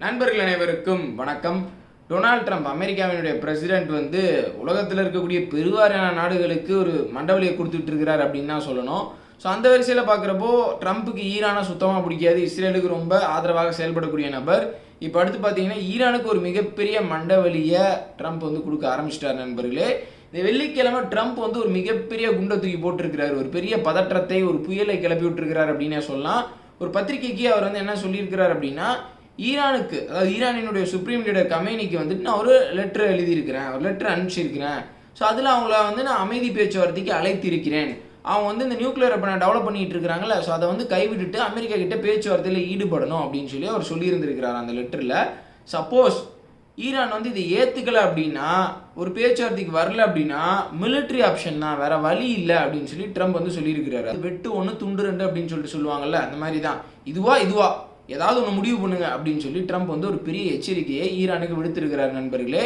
நண்பர்கள் அனைவருக்கும் வணக்கம். டொனால்ட் ட்ரம்ப் அமெரிக்காவினுடைய பிரசிடென்ட் உலகத்தில் இருக்கக்கூடிய பெருவாரியான நாடுகளுக்கு ஒரு மண்டவலியை கொடுத்துட்டு இருக்கிறார் அப்படின்னு தான் சொல்லணும். ஸோ அந்த வரிசையில் பார்க்குறப்போ ட்ரம்ப்புக்கு ஈரானை சுத்தமாக பிடிக்காது, இஸ்ரேலுக்கு ரொம்ப ஆதரவாக செயல்படக்கூடிய நபர். இப்போ அடுத்து பார்த்தீங்கன்னா ஈரானுக்கு ஒரு மிகப்பெரிய மண்டவலியை ட்ரம்ப் கொடுக்க ஆரம்பிச்சிட்டார். நண்பர்களே, இந்த வெள்ளிக்கிழமை ட்ரம்ப் ஒரு மிகப்பெரிய குண்டை தூக்கி போட்டிருக்கிறார். ஒரு பெரிய பதற்றத்தை, ஒரு புயலை கிளப்பி விட்டுருக்கிறார் அப்படின்னே சொல்லலாம். ஒரு பத்திரிகைக்கு அவர் என்ன சொல்லியிருக்கிறார் அப்படின்னா, ஈரானுக்கு, அதாவது ஈரானினுடைய சுப்ரீம் லீடர் கமேனிக்கு நான் ஒரு லெட்டர் எழுதியிருக்கிறேன், ஒரு லெட்டர் அனுப்பிச்சிருக்கிறேன். ஸோ அதில் அவங்கள நான் அமைதி பேச்சுவார்த்தைக்கு அழைத்திருக்கிறேன். அவங்க இந்த நியூக்ளியர் வெப்பனை டெவலப் பண்ணிட்டு இருக்கிறாங்கல்ல, ஸோ அதை கைவிட்டுட்டு அமெரிக்கா கிட்ட பேச்சுவார்த்தையில் ஈடுபடணும் அப்படின்னு சொல்லி அவர் சொல்லியிருந்திருக்கிறார் அந்த லெட்டரில். சப்போஸ் ஈரான் இதை ஏற்றுக்கலை அப்படின்னா, ஒரு பேச்சுவார்த்தைக்கு வரல அப்படின்னா மிலிட்ரி ஆப்ஷன் தான், வேற வழி இல்லை அப்படின்னு சொல்லி ட்ரம்ப் சொல்லியிருக்கிறாரு. வெட்டு ஒன்று துண்டு ரெண்டு அப்படின்னு சொல்லிட்டு சொல்லுவாங்கல்ல, அந்த மாதிரி தான். இதுவா ஏதாவது ஒன்று முடிவு பண்ணுங்க அப்படின்னு சொல்லி ட்ரம்ப் ஒரு பெரிய எச்சரிக்கையை ஈரானுக்கு விடுத்திருக்கிறார். நண்பர்களே,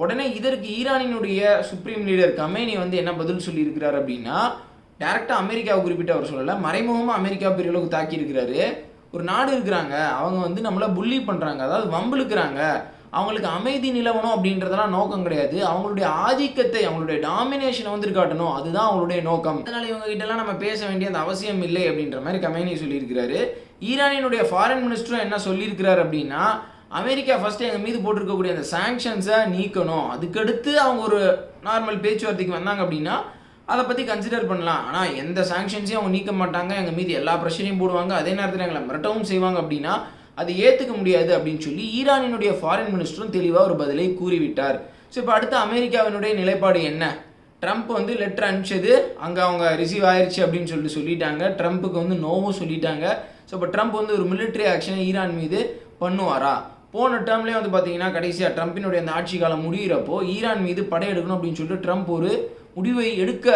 உடனே இதற்கு ஈரானினுடைய சுப்ரீம் லீடர் கமேனி என்ன பதில் சொல்லியிருக்கிறார் அப்படின்னா, டைரக்டாக அமெரிக்காவை குறிப்பிட்டு அவர் சொல்லலை, மறைமுகமாக அமெரிக்கா பெரிய அளவுக்கு தாக்கி இருக்கிறாரு. ஒரு நாடு இருக்கிறாங்க, அவங்க நம்மளை புள்ளி பண்ணுறாங்க, அதாவது வம்பிழுக்கிறாங்க, அவங்களுக்கு அமைதி நிலவணும் அப்படின்றதெல்லாம் நோக்கம் கிடையாது, அவங்களுடைய ஆதிக்கத்தை, அவங்களுடைய டாமினேஷனை காட்டணும், அதுதான் அவங்களுடைய நோக்கம். அதனால இவங்க கிட்டலாம் நம்ம பேச வேண்டிய அந்த அவசியம் இல்லை அப்படின்ற மாதிரி கமேனி சொல்லியிருக்கிறாரு. ஈரானினுடைய ஃபாரின் மினிஸ்டரும் என்ன சொல்லியிருக்கிறார் அப்படின்னா, அமெரிக்கா ஃபர்ஸ்ட் எங்கள் மீது போட்டிருக்கக்கூடிய அந்த சாங்ஷன்ஸை நீக்கணும், அதுக்கடுத்து அவங்க ஒரு நார்மல் பேச்சுவார்த்தைக்கு வந்தாங்க அப்படின்னா அதை பற்றி கன்சிடர் பண்ணலாம். ஆனால் எந்த சாங்ஷன்ஸையும் அவங்க நீக்க மாட்டாங்க, எங்கள் மீது எல்லா ப்ரெஷரையும் போடுவாங்க, அதே நேரத்தில் எங்களை மிரட்டவும் செய்வாங்க அப்படின்னா அது ஏற்றுக்க முடியாது அப்படின்னு சொல்லி ஈரானினுடைய ஃபாரின் மினிஸ்டரும் தெளிவாக ஒரு பதிலை கூறிவிட்டார். ஸோ இப்போ அடுத்து அமெரிக்காவினுடைய நிலைப்பாடு என்ன? ட்ரம்ப் லெட்டர் அனுப்பிச்சது அங்கே அவங்க ரிசீவ் ஆயிடுச்சு அப்படின்னு சொல்லிட்டாங்க. ட்ரம்ப்புக்கு நோவும் சொல்லிட்டாங்க. ஸோ இப்போ ட்ரம்ப் ஒரு மிலிட்ரி ஆக்ஷனை ஈரான் மீது பண்ணுவாரா? போன டேர்ம்லேயே பார்த்தீங்கன்னா கடைசியாக ட்ரம்பினுடைய அந்த ஆட்சி காலம் முடிகிறப்போ ஈரான் மீது படையெடுக்கணும் அப்படின்னு சொல்லிட்டு ட்ரம்ப் ஒரு முடிவை எடுக்க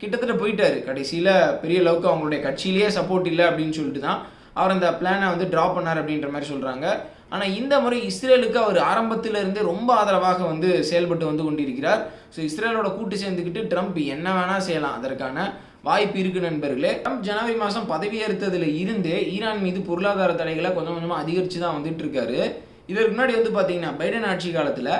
கிட்டத்தட்ட போயிட்டார். கடைசியில் பெரிய அளவுக்கு அவங்களுடைய கட்சியிலேயே சப்போர்ட் இல்லை அப்படின்னு சொல்லிட்டு தான் அவர் அந்த பிளானை ட்ராப் பண்ணார் அப்படின்ற மாதிரி சொல்கிறாங்க. ஆனால் இந்த முறை இஸ்ரேலுக்கு அவர் ஆரம்பத்திலிருந்தே ரொம்ப ஆதரவாக செயல்பட்டு கொண்டிருக்கிறார். ஸோ இஸ்ரேலோட கூட்டு சேர்ந்துக்கிட்டு ட்ரம்ப் என்ன வேணால் செய்யலாம், அதற்கான வாய்ப்பு இருக்கு. நண்பர்களே, ட்ரம்ப் ஜனவரி மாதம் பதவியேற்றதுல இருந்தே ஈரான் மீது பொருளாதார தடைகளை கொஞ்சம் கொஞ்சமாக அதிகரித்து தான் வந்துட்டு இருக்காரு. இதற்கு முன்னாடி பார்த்தீங்கன்னா பைடன் ஆட்சி காலத்தில்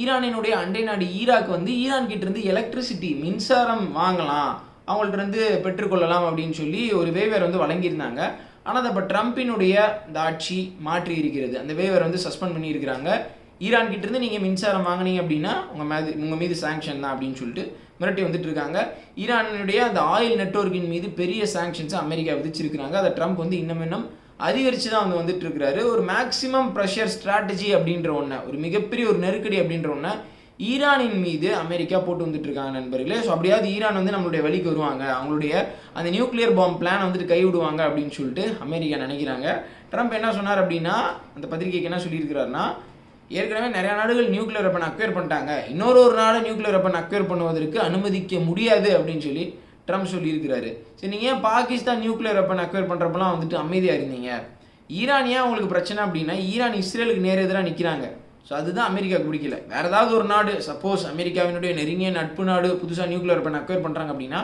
ஈரானினுடைய அண்டை நாடு ஈராக் ஈரான் கிட்ட இருந்து எலக்ட்ரிசிட்டி, மின்சாரம் வாங்கலாம், அவங்கள்ட்ட இருந்து பெற்றுக்கொள்ளலாம் அப்படின்னு சொல்லி ஒரு வேவர் வழங்கியிருந்தாங்க. ஆனால் அதை இப்போ ட்ரம்பினுடைய இந்த ஆட்சி மாற்றி இருக்கிறது. அந்த வேவர் சஸ்பெண்ட் பண்ணியிருக்கிறாங்க. ஈரான் கிட்ட இருந்து நீங்கள் மின்சாரம் வாங்கினீங்க அப்படின்னா உங்கள் மீது சாங்ஷன் தான் அப்படின்னு சொல்லிட்டு மிரட்டி வந்துட்டு இருக்காங்க. ஈரானுடைய அந்த ஆயில் நெட்வொர்க்கின் மீது பெரிய சாங்ஷன்ஸை அமெரிக்கா விதிச்சிருக்கிறாங்க. அதை ட்ரம்ப் இன்னும் அதிகரித்து தான் வந்துட்டு இருக்கிறாரு. ஒரு மேக்சிமம் ப்ரெஷர் ஸ்ட்ராட்டஜி அப்படின்ற ஒன்று, ஒரு மிகப்பெரிய ஒரு நெருக்கடி அப்படின்ற ஒன்று ஈரானின் மீது அமெரிக்கா போட்டு வந்துட்டு இருக்காங்க. நண்பர்களே, ஸோ அப்படியாவது ஈரான் நம்மளுடைய வழிக்கு வருவாங்க, அவங்களுடைய அந்த நியூக்ளியர் பாம் பிளான் கைவிடுவாங்க அப்படின்னு சொல்லிட்டு அமெரிக்கா நினைக்கிறாங்க. ட்ரம்ப் என்ன சொன்னார் அப்படின்னா, அந்த பத்திரிகைக்கு என்ன சொல்லியிருக்கிறாருன்னா, ஏற்கனவே நிறைய நாடுகள் நியூக்ளியர் வெப்பன் அக்வயர் பண்ணிட்டாங்க, இன்னொரு நாடு நியூக்ளியர் வெப்பன் அக்வயர் பண்ணுவதற்கு அனுமதிக்க முடியாது அப்படின்னு சொல்லி ட்ரம்ப் சொல்லியிருக்கிறாரு. சரி, நீங்கள் ஏன் பாகிஸ்தான் நியூக்ளியர் வெப்பன் அக்வயர் பண்ணுறப்பெல்லாம் அமைதியாக இருந்தீங்க? ஈரான் ஏன் உங்களுக்கு பிரச்சனை அப்படின்னா, ஈரான் இஸ்ரேலுக்கு நேர் எதிராக நிற்கிறாங்க. ஸோ அதுதான் அமெரிக்காவுக்கு பிடிக்கல. வேறு ஏதாவது ஒரு நாடு, சப்போஸ் அமெரிக்காவினுடைய நெருங்கிய நட்பு நாடு புதுசாக நியூக்ளியர் வெப்பன் அக்வயர் பண்ணுறாங்க அப்படின்னா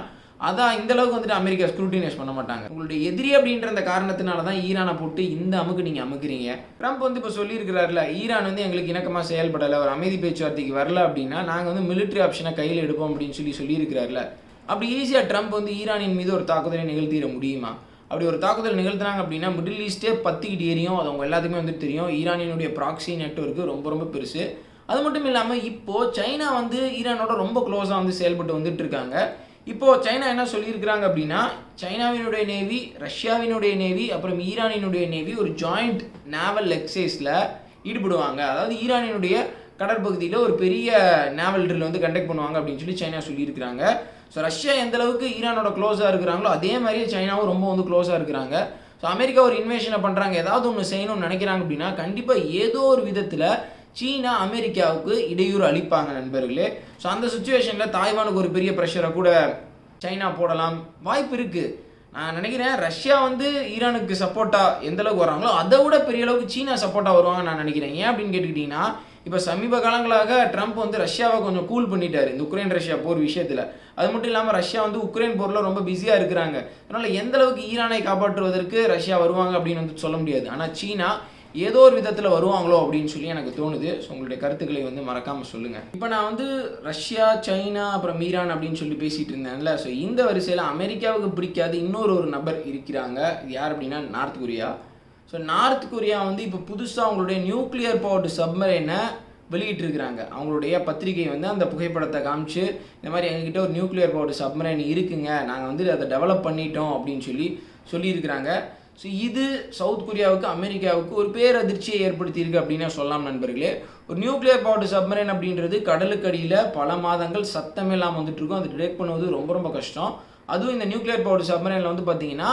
அதான் இந்த அளவுக்கு அமெரிக்கா ஸ்க்ரூட்டினைஸ் பண்ண மாட்டாங்க. உங்களுடைய எதிரி அப்படின்ற அந்த காரணத்தினால தான் ஈரானை போட்டு இந்த அமுக்கு நீங்கள் அமுக்குறீங்க. ட்ரம்ப் இப்போ சொல்லியிருக்கிறாருல, ஈரான் எங்களுக்கு இணக்கமாக செயல்படலை, ஒரு அமைதி பேச்சுவார்த்தைக்கு வரல அப்படின்னா நாங்கள் மிலிட்ரி ஆப்ஷனை கையில் எடுப்போம் அப்படின்னு சொல்லியிருக்கிறாருல. அப்படி ஈஸியாக ட்ரம்ப் ஈரானின் மீது ஒரு தாக்குதலை நிகழ்த்திட முடியுமா? அப்படி ஒரு தாக்குதல் நிகழ்த்தினாங்க அப்படின்னா மிடில் ஈஸ்டே பற்றிக்கிட்டு எரியும். அது அவங்க எல்லாத்துக்குமே தெரியும். ஈரானினுடைய ப்ராக்ஸி நெட்வொர்க்கு ரொம்ப ரொம்ப பெருசு. அது மட்டும் இல்லாமல் இப்போது சைனா ஈரானோட ரொம்ப க்ளோஸாக செயல்பட்டு வந்துட்டு இருக்காங்க. இப்போது சைனா என்ன சொல்லியிருக்கிறாங்க அப்படின்னா, சைனாவினுடைய நேவி, ரஷ்யாவினுடைய நேவி, அப்புறம் ஈரானினுடைய நேவி ஒரு ஜாயிண்ட் நேவல் எக்ஸைஸில் ஈடுபடுவாங்க. அதாவது ஈரானினுடைய கடற்பகுதியில் ஒரு பெரிய நேவல் ட்ரில் கண்டக்ட் பண்ணுவாங்க அப்படின்னு சொல்லி சைனா சொல்லியிருக்கிறாங்க. ஸோ ரஷ்யா எந்த அளவுக்கு ஈரானோட க்ளோஸாக இருக்கிறாங்களோ அதே மாதிரியே சைனாவும் ரொம்ப க்ளோஸாக இருக்கிறாங்க. ஸோ அமெரிக்கா ஒரு இன்வேஷனை பண்ணுறாங்க, ஏதாவது ஒன்று செய்யணும்னு நினைக்கிறாங்க அப்படின்னா கண்டிப்பாக ஏதோ ஒரு விதத்தில் சீனா அமெரிக்காவுக்கு இடையூறு அளிப்பாங்க. நண்பர்களே, ஸோ அந்த சுச்சுவேஷனில் தாய்வானுக்கு ஒரு பெரிய ப்ரெஷரை கூட சைனா போடலாம், வாய்ப்பு இருக்குது. நான் நினைக்கிறேன் ரஷ்யா ஈரானுக்கு சப்போர்ட்டாக எந்த அளவுக்கு வராங்களோ அதை விட பெரிய அளவுக்கு சீனா சப்போர்ட்டாக வருவாங்க நான் நினைக்கிறேன். ஏன் அப்படின்னு கேட்டுக்கிட்டிங்கன்னா, இப்போ சமீப காலங்களாக ட்ரம்ப் ரஷ்யாவை கொஞ்சம் கூல் பண்ணிட்டார் இந்த உக்ரைன் ரஷ்யா போர் விஷயத்தில். அது மட்டும் இல்லாமல் ரஷ்யா உக்ரைன் போரில் ரொம்ப பிஸியாக இருக்கிறாங்க. அதனால் எந்த அளவுக்கு ஈரானை காப்பாற்றுவதற்கு ரஷ்யா வருவாங்க அப்படின்னு சொல்ல முடியாது. ஆனால் சீனா ஏதோ ஒரு விதத்தில் வருவாங்களோ அப்படின்னு சொல்லி எனக்கு தோணுது. ஸோ உங்களுடைய கருத்துக்களை வந்து மறக்காமல் சொல்லுங்கள். இப்போ நான் வந்து ரஷ்யா, சைனா, அப்புறம் ஈரான் அப்படின்னு சொல்லி பேசிகிட்டு இருந்தேன்ல. ஸோ இந்த வரிசையில் அமெரிக்காவுக்கு பிடிக்காத இன்னொரு நபர் இருக்கிறாங்க. இது யார் அப்படின்னா north Korea. So north Korea வந்து இப்போ புதுசாக அவங்களுடைய நியூக்ளியர் பவர்டு சப்மரைனை வெளியிட்டிருக்கிறாங்க. அவங்களுடைய பத்திரிகை வந்து அந்த புகைப்படத்தை காமிச்சு இந்த மாதிரி எங்ககிட்ட ஒரு நியூக்ளியர் பவர்டு சப்மரைன் இருக்குங்க, நாங்கள் வந்து அதை டெவலப் பண்ணிட்டோம் அப்படின்னு சொல்லியிருக்கிறாங்க. ஸோ இது சவுத் கொரியாவுக்கு அமெரிக்காவுக்கு ஒரு பேரதிர்ச்சியை ஏற்படுத்தியிருக்கு அப்படின்னு சொல்லலாம் நண்பர்களே. ஒரு நியூக்ளியர் பவர்டு சப்மரைன் அப்படின்றது கடலுக்கு அடியில் பல மாதங்கள் சத்தமே இல்லாமல் வந்துட்டு இருக்கும். அது டிடெக்ட் பண்ணுவது ரொம்ப ரொம்ப கஷ்டம். அதுவும் இந்த நியூக்ளியர் பவர்டு சப்மரைனில் வந்து பார்த்தீங்கன்னா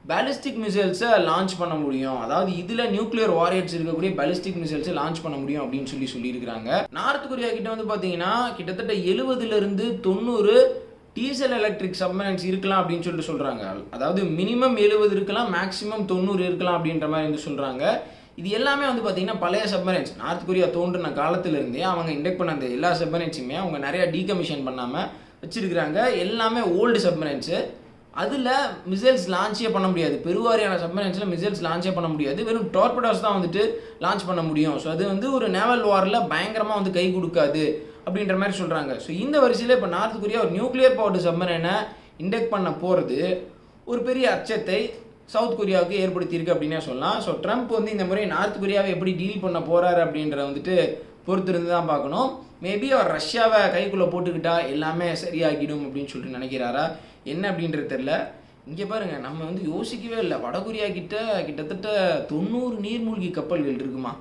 பேலிஸ்டிக் மிசைல்ஸை லான்ச் பண்ண முடியும். அதாவது இதில் நியூக்ளியர் வாரியர்ஸ் இருக்கக்கூடிய பேலிஸ்டிக் மிசைல்ஸை லான்ச் பண்ண முடியும் அப்படின்னு சொல்லியிருக்கிறாங்க. நார்த் கொரியா கிட்ட வந்து பார்த்தீங்கன்னா கிட்டத்தட்ட 70லிருந்து 90 டீசல் எலக்ட்ரிக் சப்மரைன்ஸ் இருக்கலாம் அப்படின்னு சொல்கிறாங்க. அதாவது மினிமம் 70 இருக்கலாம், மேக்ஸிமம் 90 இருக்கலாம் அப்படின்ற மாதிரி வந்து சொல்கிறாங்க. இது எல்லாமே வந்து பார்த்தீங்கன்னா பழைய சப்மரைன்ஸ். நார்த் கொரியா தோன்றின காலத்திலிருந்தே அவங்க இண்டெக்ட் பண்ண அந்த எல்லா சப்மரைன்ஸுமே அவங்க நிறையா டீகமிஷன் பண்ணாமல் வச்சுருக்கிறாங்க. எல்லாமே ஓல்டு சப்மரைன்ஸு. அதில் மிசைல்ஸ் லான்ச்சே பண்ண முடியாது. பெருவாரியான சப்மரைன்ஸில் மிசைல்ஸ் லான்ச்சே பண்ண முடியாது. வெறும் டார்பிடோஸ் தான் வந்துட்டு லான்ச் பண்ண முடியும். ஸோ அது வந்து ஒரு நேவல் வாரில் பயங்கரமாக வந்து கை கொடுக்காது அப்படின்ற மாதிரி சொல்கிறாங்க. ஸோ இந்த வரிசையில் இப்போ நார்த் கொரியா ஒரு நியூக்ளியர் பவர்டு சப்மரைனை இண்டெக்ட் பண்ண போகிறது ஒரு பெரிய அச்சத்தை சவுத் கொரியாவுக்கு ஏற்படுத்தியிருக்கு அப்படின்னே சொல்லலாம். ஸோ ட்ரம்ப் வந்து இந்த முறை நார்த் கொரியாவை எப்படி டீல் பண்ண போகிறாரு அப்படின்ற வந்துட்டு பொறுத்திருந்து தான் பார்க்கணும். மேபி அவர் ரஷ்யாவை கைக்குள்ளே போட்டுக்கிட்டா எல்லாமே சரியாகிடும் அப்படின்னு சொல்லிட்டு நினைக்கிறாரா என்ன அப்படின்றது தெரியல. இங்கே பாருங்கள், நம்ம வந்து யோசிக்கவே இல்லை. வடகொரியா கிட்டத்தட்ட 90 நீர்மூழ்கி கப்பல்கள் இருக்குமா.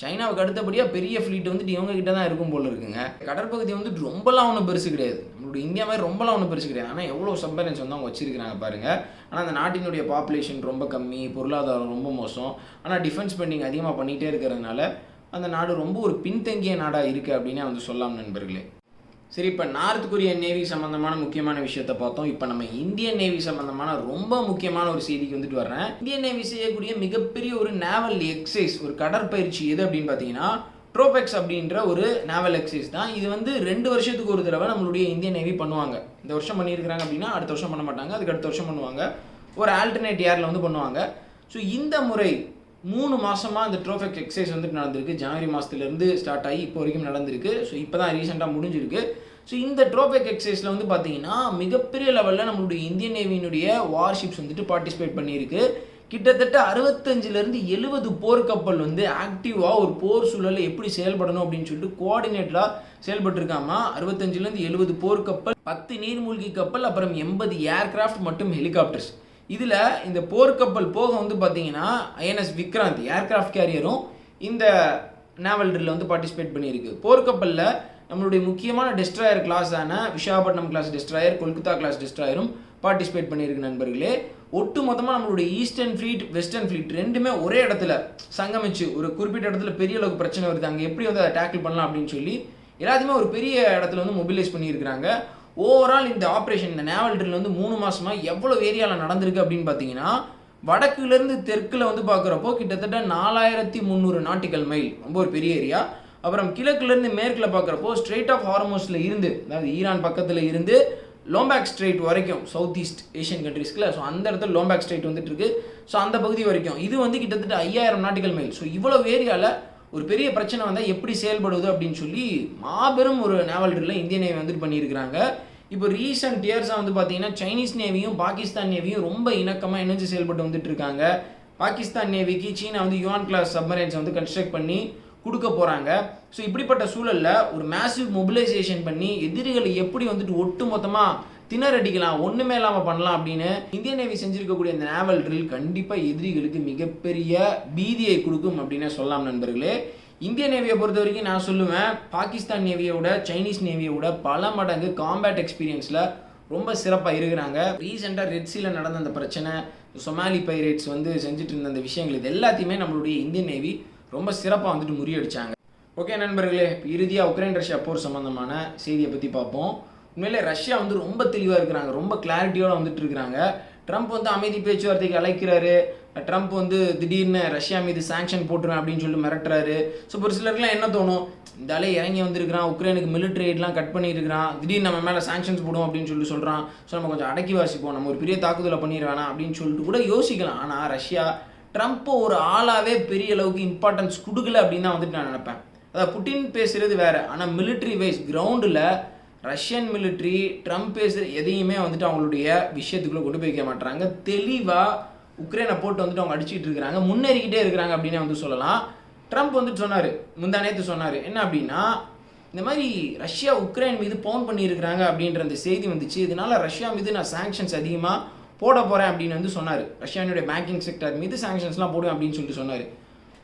சைனாவுக்கு அடுத்தபடியாக பெரிய ஃப்ளீட் வந்துட்டு இவங்க கிட்ட தான் இருக்கும் போல இருக்குங்க. கடற்பகுதி வந்துட்டு ரொம்பலாம் ஒன்றும் பெருசு கிடையாது. நம்மளுடைய இந்தியா மாதிரி ரொம்பலாம் ஒன்றும் பெருசு கிடையாது. ஆனால் எவ்வளோ சப்மரைன்ஸ் வந்து அவங்க வச்சிருக்கிறாங்க பாருங்கள். ஆனால் அந்த நாட்டினுடைய பாப்புலேஷன் ரொம்ப கம்மி, பொருளாதாரம் ரொம்ப மோசம். ஆனால் டிஃபென்ஸ் ஸ்பெண்டிங் அதிகமாக பண்ணிகிட்டே இருக்கிறதுனால அந்த நாடு ரொம்ப ஒரு பின்தங்கிய நாடாக இருக்குது அப்படின்னு வந்து சொல்லலாம் நண்பர்களே. சரி, இப்போ நார்த் கொரியன் நேவி சம்மந்தமான முக்கியமான விஷயத்தை பார்த்தோம். இப்போ நம்ம இந்தியன் நேவி சம்மந்தமான ரொம்ப முக்கியமான ஒரு செய்திக்கு வந்துட்டு வர்றேன். இந்தியன் நேவி செய்யக்கூடிய மிகப்பெரிய ஒரு நேவல் எக்ஸசைஸ், ஒரு கடற்பயிற்சி எது அப்படின்னு பார்த்தீங்கன்னா ட்ரோபெக்ஸ் அப்படின்ற ஒரு நேவல் எக்ஸசைஸ் தான். இது வந்து 2 வருஷத்துக்கு ஒரு தடவை நம்மளுடைய இந்தியன் நேவி பண்ணுவாங்க. இந்த வருஷம் பண்ணியிருக்கிறாங்க அப்படின்னா அடுத்த வருஷம் பண்ண மாட்டாங்க, அதுக்கு அடுத்த வருஷம் பண்ணுவாங்க. ஒரு ஆல்டர்னேட் இயரில் வந்து பண்ணுவாங்க. ஸோ இந்த முறை 3 மாதமாக இந்த ட்ரோபெக்ஸ் எக்ஸசைஸ் வந்துட்டு நடந்திருக்கு. ஜனவரி மாதத்துலேருந்து ஸ்டார்ட் ஆகி இப்போ வரைக்கும் நடந்திருக்கு. ஸோ இப்போ தான் ரீசெண்டாக முடிஞ்சிருக்கு. ஸோ இந்த ட்ரோபெக்ஸ் எக்ஸசைஸில் வந்து பார்த்தீங்கன்னா மிகப்பெரிய லெவலில் நம்மளுடைய இந்தியன் நேவியினுடைய வார்ஷிப்ஸ் வந்துட்டு பார்ட்டிசிபேட் பண்ணியிருக்கு. கிட்டத்தட்ட 65லேருந்து 70 போர்க்கப்பல் வந்து ஆக்டிவாக ஒரு போர் சூழலில் எப்படி செயல்படணும் அப்படின்னு சொல்லிட்டு கோஆர்டினேட்டராக செயல்பட்டுருக்காமா. 65லேருந்து 70 போர்க்கப்பல், 10 நீர்மூழ்கி கப்பல், அப்புறம் 80 ஏர்கிராஃப்ட் மற்றும் ஹெலிகாப்டர்ஸ். இதில் இந்த போர்க்கப்பல் போக வந்து பார்த்தீங்கன்னா ஐஎன்எஸ் விக்ராந்த் ஏர்கிராஃப்ட் கேரியரும் இந்த நேவல் ட்ரில்ல வந்து பார்ட்டிசிபேட் பண்ணியிருக்கு. போர்க்கப்பலில் நம்மளுடைய முக்கியமான டெஸ்ட்ராயர் கிளாஸான Visakhapatnam class destroyer, Kolkata class டெஸ்ட்ராயரும் பார்ட்டிசிபேட் பண்ணியிருக்கு நண்பர்களே. ஒட்டு மொத்தமாக நம்மளுடைய ஈஸ்டர்ன் ஃப்ளீட், வெஸ்டர்ன் ஃப்ளீட் ரெண்டுமே ஒரே இடத்துல சங்கமிச்சு ஒரு குறிப்பிட்ட இடத்துல பெரிய அளவுக்கு பிரச்சனை வருது, அங்கே எப்படி வந்து அதை டேக்கிள் பண்ணலாம் அப்படின்னு சொல்லி எல்லாத்தையுமே ஒரு பெரிய இடத்துல வந்து மொபிலைஸ் பண்ணியிருக்கிறாங்க. ஓவரால் இந்த ஆப்ரேஷன், இந்த நேவல் ட்ரில் வந்து 3 மாதமாக எவ்வளோ ஏரியாவில் நடந்திருக்கு அப்படின்னு பார்த்தீங்கன்னா வடக்குலேருந்து தெற்கில் வந்து பார்க்குறப்போ கிட்டத்தட்ட 4300 நாட்டிக்கல் மைல், ரொம்ப ஒரு பெரிய ஏரியா. அப்புறம் கிழக்குலேருந்து மேற்கில் பார்க்குறப்போ ஸ்ட்ரெயிட் ஆஃப் ஹார்மோஸில் இருந்து, அதாவது ஈரான் பக்கத்தில் இருந்து லோம்பேக் ஸ்ட்ரெயிட் வரைக்கும், சவுத் ஈஸ்ட் ஏஷியன் கண்ட்ரீஸ்க்குல, ஸோ அந்த இடத்துல லோம்பேக் ஸ்ட்ரெயிட் வந்துட்டு இருக்கு. ஸோ அந்த பகுதி வரைக்கும் இது வந்து கிட்டத்தட்ட 5000 நாட்டிக்கல் மைல். ஸோ இவ்வளோ ஏரியாவில் ஒரு பெரிய பிரச்சனை வந்தால் எப்படி செயல்படுவது அப்படின்னு சொல்லி மாபெரும் ஒரு நேவல் ட்ரில்லை இந்திய நேவி வந்துட்டு பண்ணியிருக்கிறாங்க. இப்போ ரீசெண்ட் இயர்ஸாக வந்து பார்த்தீங்கன்னா சைனீஸ் நேவியும் பாகிஸ்தான் நேவியும் ரொம்ப இணக்கமாக இணைஞ்சு செயல்பட்டு வந்துட்டு இருக்காங்க. பாகிஸ்தான் நேவிக்கு சீனா வந்து யுவான் கிளாஸ் சப்மரைன்ஸ் வந்து கன்ஸ்ட்ரக்ட் பண்ணி கொடுக்க போகிறாங்க. ஸோ இப்படிப்பட்ட சூழலில் ஒரு மேசிவ் மொபிலைசேஷன் பண்ணி எதிரிகளை எப்படி வந்துட்டு ஒட்டு மொத்தமாக திணறடிக்கலாம், ஒன்றுமே இல்லாமல் பண்ணலாம் அப்படின்னு இந்திய நேவி செஞ்சுருக்கக்கூடிய இந்த நேவல் ட்ரில் கண்டிப்பாக எதிரிகளுக்கு மிகப்பெரிய பீதியை கொடுக்கும் அப்படின்னு சொல்லலாம் நண்பர்களே. இந்திய நேவியை பொறுத்த வரைக்கும் நான் சொல்லுவேன், பாகிஸ்தான் நேவியோட சைனீஸ் நேவியோட பல மடங்கு காம்பேட் எக்ஸ்பீரியன்ஸில் ரொம்ப சிறப்பாக இருக்கிறாங்க. ரீசெண்டாக ரெட்ஸியில் நடந்த அந்த பிரச்சனை, சொமாலி பைரேட்ஸ் வந்து செஞ்சுட்டு இருந்த அந்த விஷயங்கள், இது எல்லாத்தையுமே நம்மளுடைய இந்தியன் நேவி ரொம்ப சிறப்பாக வந்துட்டு முறியடிச்சாங்க. ஓகே நண்பர்களே, இறுதியாக உக்ரைன் ரஷ்யா போர் சம்பந்தமான செய்தியை பற்றி பார்ப்போம். உண்மையிலே ரஷ்யா வந்து ரொம்ப தெளிவாக இருக்கிறாங்க, ரொம்ப கிளாரிட்டியோடு வந்துட்டு இருக்கிறாங்க. ட்ரம்ப் வந்து அமைதி பேச்சுவார்த்தைக்கு அழைக்கிறாரு. ட்ரம்ப் வந்து திடீர்னு ரஷ்யா மீது சாங்ஷன் போட்டுருவேன் அப்படின்னு சொல்லிட்டு மிரட்டுறாரு. ஸோ ஒரு சிலருக்குலாம் என்ன தோணும், இந்த ஆளே இறங்கி வந்திருக்கிறான், உக்ரைனுக்கு மிலிட்ரி எய்ட்லாம் கட் பண்ணியிருக்கிறான், திடீர்னு நம்ம மேலே சாங்ஷன்ஸ் போடும் அப்படின்னு சொல்லி சொல்கிறான். ஸோ நம்ம கொஞ்சம் அடக்கி வாசிப்போம், நம்ம ஒரு பெரிய தாக்குதலை பண்ணிடுவானா அப்படின்னு சொல்லிட்டு கூட யோசிக்கலாம். ஆனால் ரஷ்யா ட்ரம்ப் ஒரு ஆளாகவே பெரிய அளவுக்கு இம்பார்ட்டன்ஸ் கொடுக்கல அப்படின்னு தான் வந்துட்டு நான் நினைப்பேன். அதாவது புட்டின் பேசுகிறது வேறு, ஆனால் மிலிட்ரி வைஸ் கிரவுண்டில் ரஷ்யன் மிலிட்ரி ட்ரம்ப் பேசுகிற எதையுமே வந்துட்டு அவங்களுடைய விஷயத்துக்குள்ளே கொண்டு போய் வைக்க மாட்டாங்க. தெளிவாக உக்ரைனை போட்டு வந்துட்டு அவங்க அடிச்சுட்டு இருக்கிறாங்க, முன்னேறிக்கிட்டே இருக்கிறாங்க அப்படின்னே வந்து சொல்லலாம். ட்ரம்ப் வந்துட்டு சொன்னார், முந்தானேத்து சொன்னார் என்ன அப்படின்னா, இந்த மாதிரி ரஷ்யா உக்ரைன் மீது பவுன் பண்ணியிருக்கிறாங்க அப்படின்ற அந்த செய்தி வந்துச்சு, இதனால ரஷ்யா மீது நான் சாங்ஷன்ஸ் அதிகமாக போட போகிறேன் அப்படின்னு வந்து சொன்னார். ரஷ்யானுடைய பேங்கிங் செக்டர் மீது சாங்ஷன்ஸ்லாம் போடுவேன் அப்படின்னு சொல்லிட்டு சொன்னார்.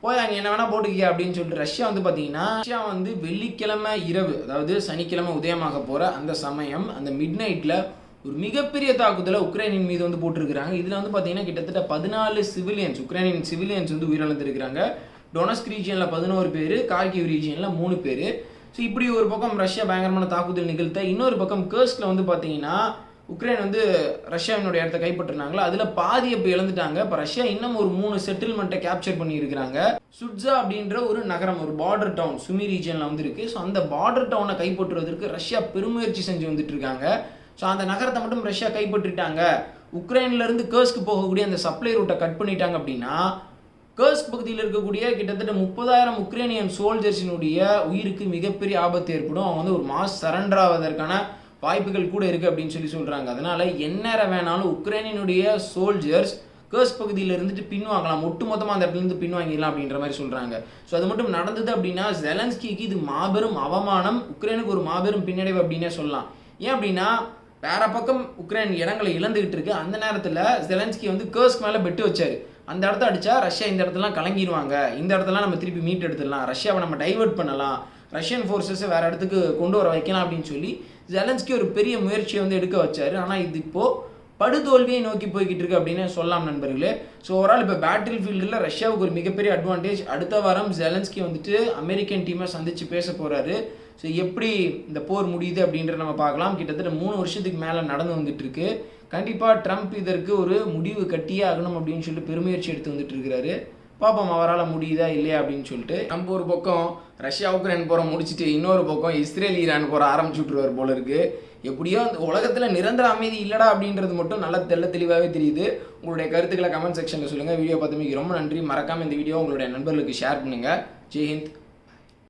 போய் அங்கே என்ன வேணால் போட்டுக்கியா அப்படின்னு சொல்லிட்டு ரஷ்யா வந்து பார்த்தீங்கன்னா, ரஷ்யா வந்து வெள்ளிக்கிழமை இரவு, அதாவது சனிக்கிழமை உதயமாக போகிற அந்த சமயம், அந்த மிட் நைட்டில் ஒரு மிகப்பெரிய தாக்குதலை உக்ரைனின் மீது வந்து போட்டிருக்கிறாங்க. இதில் வந்து பார்த்தீங்கன்னா கிட்டத்தட்ட 14 சிவிலியன்ஸ், உக்ரைனின் சிவிலியன்ஸ் வந்து உயிரிழந்திருக்கிறாங்க. டொனஸ்க் ரீஜியனில் 11 பேர், கார்கிவ் ரீஜியனில் 3 பேர். ஸோ இப்படி ஒரு பக்கம் ரஷ்யா பயங்கரமான தாக்குதல் நிகழ்த்த, இன்னொரு பக்கம் கர்ஸ்கில் வந்து பார்த்தீங்கன்னா உக்ரைன் வந்து ரஷ்யாவினுடைய இடத்த கைப்பற்றினாங்களா, அதில் பாதி இப்போ இழந்துட்டாங்க. இப்போ ரஷ்யா இன்னும் ஒரு 3 செட்டில்மெண்ட்டை கேப்சர் பண்ணியிருக்கிறாங்க. சுட்ஸா அப்படின்ற ஒரு நகரம், ஒரு பார்டர் டவுன் சுமி ரீஜியனில் வந்து இருக்குது. ஸோ அந்த பார்டர் டவுனை கைப்பற்றுவதற்கு ரஷ்யா பெருமுயற்சி செஞ்சு வந்துட்டு இருக்காங்க. ஸோ அந்த நகரத்தை மட்டும் ரஷ்யா கைப்பற்றிட்டாங்க, உக்ரைன்லேருந்து கர்ஸ்க்கு போகக்கூடிய அந்த சப்ளை ரூட்டை கட் பண்ணிட்டாங்க அப்படின்னா, கர்ஸ்க் பகுதியில் இருக்கக்கூடிய கிட்டத்தட்ட 30,000 உக்ரைனியன் சோல்ஜர்ஸினுடைய உயிருக்கு மிகப்பெரிய ஆபத்து ஏற்படும். அவங்க வந்து ஒரு மாஸ் சரண்டர் ஆவதற்கான வாய்ப்புகள் கூட இருக்குது அப்படின்னு சொல்கிறாங்க. அதனால் எந்நேரம் வேணாலும் உக்ரைனினுடைய சோல்ஜர்ஸ் கர்ஸ்க் பகுதியில் இருந்துட்டு பின்வாங்கலாம், ஒட்டுமொத்தமாக அந்த இடத்துலேருந்து பின்வாங்கிடலாம் அப்படின்ற மாதிரி சொல்கிறாங்க. ஸோ அது மட்டும் நடந்தது அப்படின்னா ஜெலன்ஸ்கிக்கு இது மாபெரும் அவமானம், உக்ரைனுக்கு ஒரு மாபெரும் பின்னடைவு அப்படின்னே சொல்லலாம். ஏன் அப்படின்னா வேற பக்கம் உக்ரைன் இடங்களை இழந்துகிட்டு இருக்கு. அந்த நேரத்தில் ஜெலன்ஸ்கி வந்து கர்ஸ்க் மேலே பெட்டு வச்சார், அந்த இடத்த அடித்தா ரஷ்யா இந்த இடத்துலாம் கலங்கிடுவாங்க, இந்த இடத்துலாம் நம்ம திருப்பி மீட் எடுத்துடலாம், ரஷ்யாவை நம்ம டைவெர்ட் பண்ணலாம், ரஷ்யன் ஃபோர்ஸஸை வேறு இடத்துக்கு கொண்டு வர வைக்கலாம் அப்படின்னு சொல்லி ஜெலன்ஸ்கி ஒரு பெரிய முயற்சியை வந்து எடுக்க வச்சார். ஆனால் இது இப்போது படுதோல்வியை நோக்கி போய்கிட்டு இருக்கு அப்படின்னு சொல்லலாம் நண்பர்களே. ஸோ ஓவரால் இப்போ பேட்டில் ஃபீல்டில் ரஷ்யாவுக்கு ஒரு மிகப்பெரிய அட்வான்டேஜ். அடுத்த வாரம் ஜெலன்ஸ்கி வந்துட்டு அமெரிக்கன் டீமை சந்தித்து பேச போகிறாரு. ஸோ எப்படி இந்த போர் முடியுது அப்படின்றத நம்ம பார்க்கலாம். கிட்டத்தட்ட 3 வருஷத்துக்கு மேலே நடந்து வந்துட்டு இருக்கு. கண்டிப்பாக ட்ரம்ப் இதற்கு ஒரு முடிவு கட்டியே ஆகணும் அப்படின்னு சொல்லிட்டு பெருமுயற்சி எடுத்து வந்துட்டு இருக்கிறாரு. பார்ப்போம் அவரால் முடியுதா இல்லையா அப்படின்னு சொல்லிட்டு. நம்ம ஒரு பக்கம் ரஷ்யா உக்ரைன் போகிற முடிச்சுட்டு இன்னொரு பக்கம் இஸ்ரேல் ஈரான் போகிற ஆரம்பிச்சு விட்ருவார் போல இருக்குது. எப்படியோ அந்த உலகத்தில் நிரந்தர அமைதி இல்லடா அப்படின்றது மட்டும் நல்லா தெளிவாகவே தெரியுது. உங்களுடைய கருத்துக்களை கமெண்ட் செக்ஷனில் சொல்லுங்கள். வீடியோ பார்த்தமைக்கு ரொம்ப நன்றி. மறக்காமல் இந்த வீடியோ உங்களுடைய நண்பர்களுக்கு ஷேர் பண்ணுங்கள். ஜெய்ஹிந்த்.